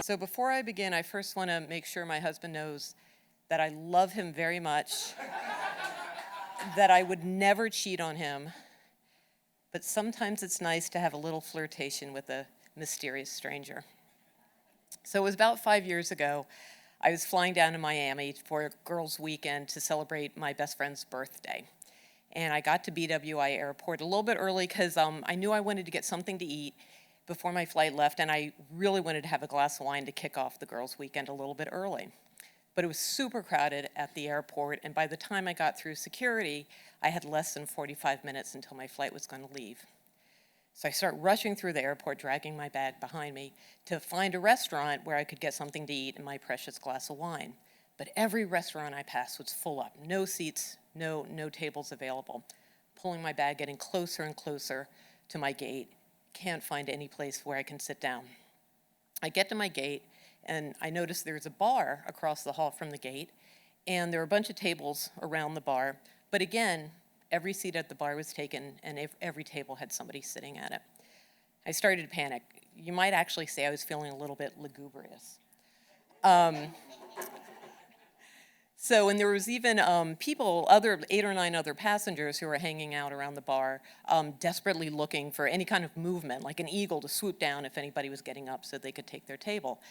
So before I begin, I first want to make sure my husband knows that I love him very much, that I would never cheat on him, but sometimes it's nice to have a little flirtation with a mysterious stranger. So it was about 5 years ago. I was flying down to Miami for a girls' weekend to celebrate my best friend's birthday. And I got to BWI Airport a little bit early because I knew I wanted to get something to eat before my flight left, and I really wanted to have a glass of wine to kick off the girls' weekend a little bit early. But it was super crowded at the airport, and by the time I got through security, I had less than 45 minutes until my flight was going to leave. So I start rushing through the airport, dragging my bag behind me to find a restaurant where I could get something to eat and my precious glass of wine. But every restaurant I passed was full up. No seats, no tables available. Pulling my bag, getting closer and closer to my gate. Can't find any place where I can sit down. I get to my gate, and I notice there's a bar across the hall from the gate, and there are a bunch of tables around the bar. But again, every seat at the bar was taken, and every table had somebody sitting at it. I started to panic. You might actually say I was feeling a little bit lugubrious. And there was even other 8 or 9 other passengers who were hanging out around the bar, desperately looking for any kind of movement, like an eagle to swoop down if anybody was getting up so they could take their table.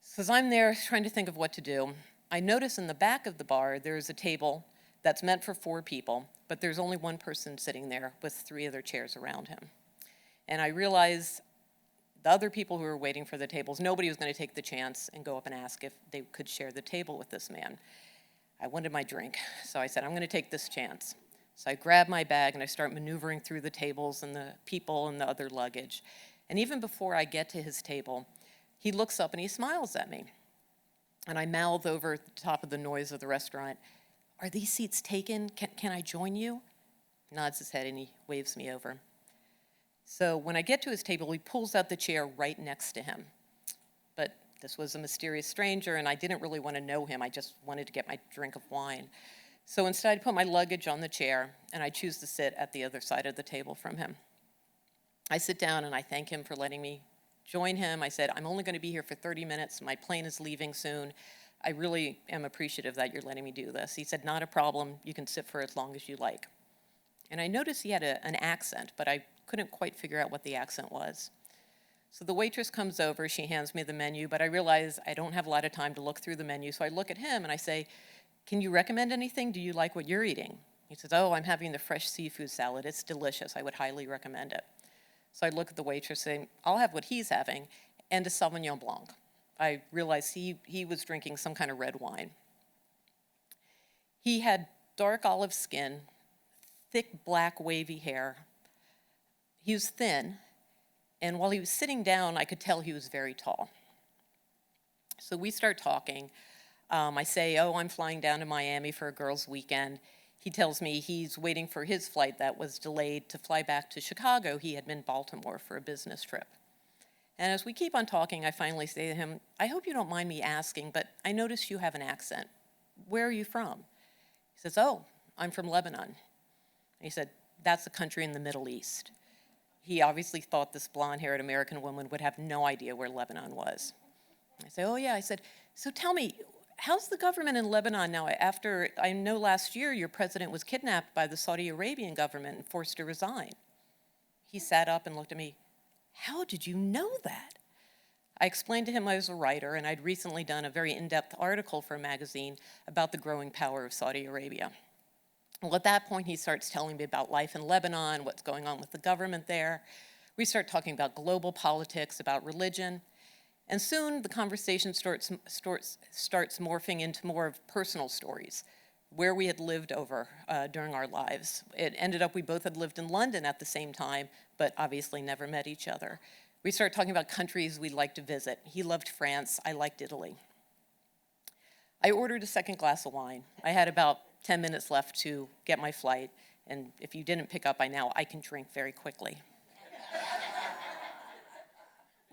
So as I'm there trying to think of what to do, I notice in the back of the bar there's a table that's meant for 4 people, but there's only one person sitting there with 3 other chairs around him. And I realized the other people who were waiting for the tables, nobody was going to take the chance and go up and ask if they could share the table with this man. I wanted my drink, so I said, I'm going to take this chance. So I grab my bag and I start maneuvering through the tables and the people and the other luggage. And even before I get to his table, he looks up and he smiles at me. And I mouth over the top of the noise of the restaurant, are these seats taken? Can I join you? He nods his head and he waves me over. So when I get to his table, he pulls out the chair right next to him. But this was a mysterious stranger, and I didn't really want to know him. I just wanted to get my drink of wine. So instead, I put my luggage on the chair, and I choose to sit at the other side of the table from him. I sit down, and I thank him for letting me join him. I said, I'm only going to be here for 30 minutes. My plane is leaving soon. I really am appreciative that you're letting me do this. He said, not a problem. You can sit for as long as you like. And I noticed he had an accent, but I couldn't quite figure out what the accent was. So the waitress comes over, she hands me the menu, but I realize I don't have a lot of time to look through the menu, so I look at him and I say, can you recommend anything? Do you like what you're eating? He says, oh, I'm having the fresh seafood salad. It's delicious. I would highly recommend it. So I look at the waitress saying, I'll have what he's having, and a Sauvignon Blanc. I realized he was drinking some kind of red wine. He had dark olive skin, thick black wavy hair. He was thin, and while he was sitting down, I could tell he was very tall. So we start talking. I say, oh, I'm flying down to Miami for a girls' weekend. He tells me he's waiting for his flight that was delayed to fly back to Chicago. He had been in Baltimore for a business trip. And as we keep on talking, I finally say to him, I hope you don't mind me asking, but I notice you have an accent. Where are you from? He says, oh, I'm from Lebanon. And he said, that's a country in the Middle East. He obviously thought this blonde-haired American woman would have no idea where Lebanon was. I say, oh yeah. I said, so tell me, how's the government in Lebanon now after, I know last year your president was kidnapped by the Saudi Arabian government and forced to resign? He sat up and looked at me, how did you know that? I explained to him I was a writer and I'd recently done a very in-depth article for a magazine about the growing power of Saudi Arabia. Well, at that point, he starts telling me about life in Lebanon, what's going on with the government there. We start talking about global politics, about religion. And soon the conversation starts morphing into more of personal stories, where we had lived over during our lives. It ended up we both had lived in London at the same time, but obviously never met each other. We started talking about countries we'd like to visit. He loved France, I liked Italy. I ordered a second glass of wine. I had about 10 minutes left to get my flight, and if you didn't pick up by now, I can drink very quickly.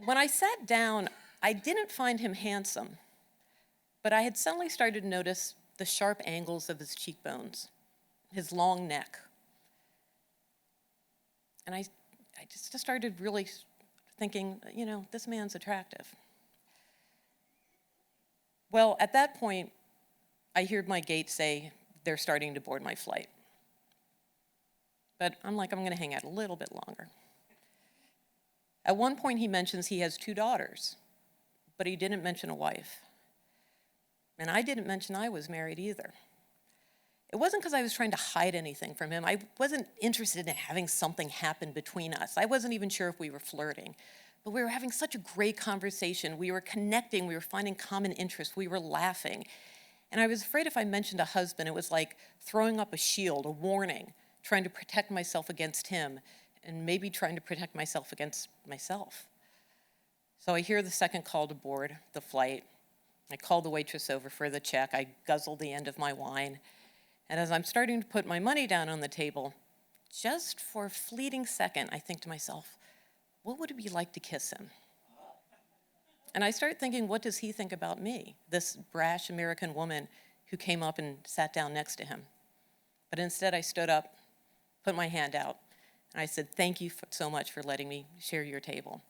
When I sat down, I didn't find him handsome, but I had suddenly started to notice the sharp angles of his cheekbones, his long neck. And I just started really thinking, this man's attractive. Well, at that point, I heard my gate say, they're starting to board my flight. But I'm like, I'm going to hang out a little bit longer. At one point, he mentions he has 2 daughters, but he didn't mention a wife. And I didn't mention I was married either. It wasn't because I was trying to hide anything from him. I wasn't interested in having something happen between us. I wasn't even sure if we were flirting. But we were having such a great conversation. We were connecting. We were finding common interests. We were laughing. And I was afraid if I mentioned a husband, it was like throwing up a shield, a warning, trying to protect myself against him, and maybe trying to protect myself against myself. So I hear the second call to board the flight. I call the waitress over for the check. I guzzle the end of my wine. And as I'm starting to put my money down on the table, just for a fleeting second, I think to myself, what would it be like to kiss him? And I start thinking, what does he think about me, this brash American woman who came up and sat down next to him? But instead, I stood up, put my hand out, and I said, thank you so much for letting me share your table.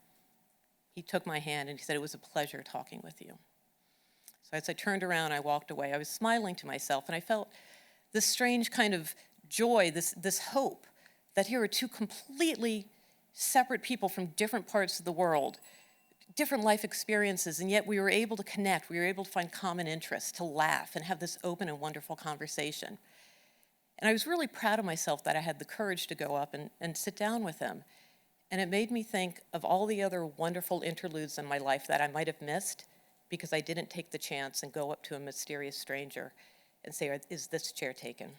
He took my hand and he said, it was a pleasure talking with you. So as I turned around, I walked away. I was smiling to myself, and I felt this strange kind of joy, this hope that here are 2 completely separate people from different parts of the world, different life experiences, and yet we were able to connect. We were able to find common interests, to laugh, and have this open and wonderful conversation. And I was really proud of myself that I had the courage to go up and sit down with him. And it made me think of all the other wonderful interludes in my life that I might have missed because I didn't take the chance and go up to a mysterious stranger and say, is this chair taken?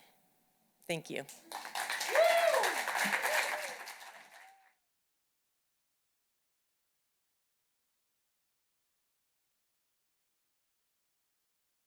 Thank you.